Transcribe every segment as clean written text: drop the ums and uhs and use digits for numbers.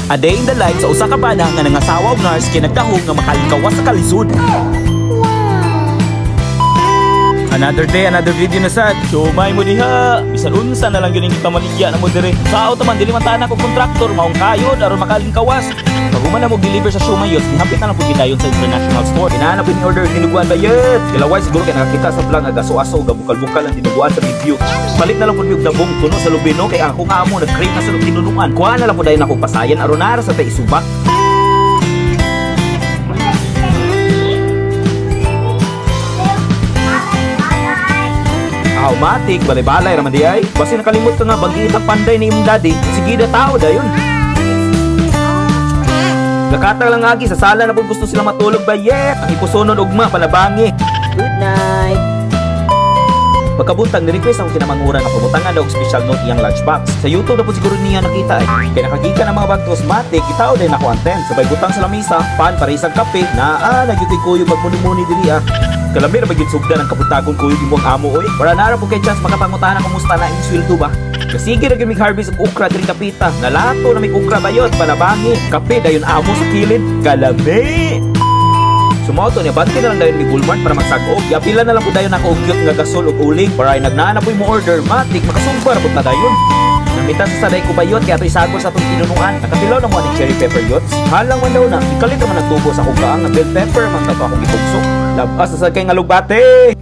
A day in the life sa usa ka bana nga nangasawa og nurse kay nagdahong nga makalikawas sa kalisod. Another day, another video na sad. Sumay mo diha. Bisan unsa na lang gyud kita maligya na mo dire. Sao taman dili man tanan ko kontraktor maong kayod aron makalingkawas. Paguma na mo deliver sa Shumay yun, hapit na lang po gidayon sa international store. Inahanap po ni order, dinuguan ba yun? Kilaway siguro kaya nakakita sa vlog, agaso-aso, gabukal-bukal ang dinuguan sa review. Palit na lang po yung dabong tuno sa lubino, kaya ako nga mo, nag-crave na sa lub tinunuan. Kuha na lang po dahil akong pasayan, aronara sa tayo subak. Matik, balay-balay raman di ay. Basta nakalimot ka nga, bagi itang panday ni imong daddy. Sige na tao dayon. Gakata lang agi, sa sala na po gusto sila matulog ba? Ang ipusunon ugma, palabangi. Good night. Pagkabuntag, ni-request ang kinamanguran na pabutangan daw special note iyang lunchbox. Sa YouTube na po siguro niya nakita eh. Kaya nakagika ng mga bagtos, matik, itaw din ako anten. Sabay butang sa lamisa, pan para isang kape, na nagyukoy-kuyo magmuni-muni dili ah. Kalamir magiging sugda ng kaputagon kuyo imong amo oy. Para nara po kay chance makapangutahan kumusta na imong sweldo ba? Kasige ra gyud mig harvest og okra diri kapita. Nalato na may okra bayot palabangi. Kape dayon amo sa kilid. Kalami. Sumoto niya bante na lang dayon ni Walmart para magsag-og. Yapila na lang po dayon ako og cute nga gasol og uling para ay nagnaana po imong order. Matik makasumbar pud na dayon. Namitan sa saday ko bayot kaya ito'y sagol sa itong tinunuan. Nakatilaw na mo ni cherry pepper yots. Halang man daw na, ikalit naman nagtubo sa kukaang na bell pepper man tato akong ipugso. Labas na sa kay nga lugbate!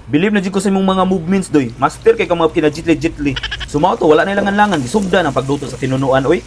Believe na dyan ko sa imong mga movements doy. Master kay ka mga kinajit-legitly. Sumaw to, wala na ilangan-langan. Gisugda ng pagluto sa tinunuan, oy.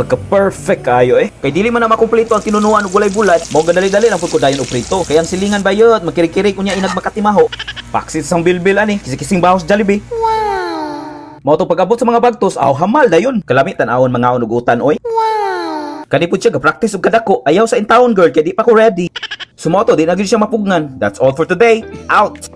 Pagka-perfect kayo eh. Kay dili man na makumpleto ang tinunuan og walay bulat, mao gadali-dali lang pud ko dayon og prito. Kay ang silingan bayot, magkiri-kiri kunya inag makatimaho. Paksit sang bilbil ani, kisi-kising bahos Jollibee. Wow. Mao to pag-abot sa mga bagtos, aw hamal dayon. Kalamit tan-awon mga unugutan oy. Wow. Kani pud siya ga-practice og kadako, ayaw sa in-town girl kay di pa ko ready. Sumoto di na gyud siya mapugnan. That's all for today. Out.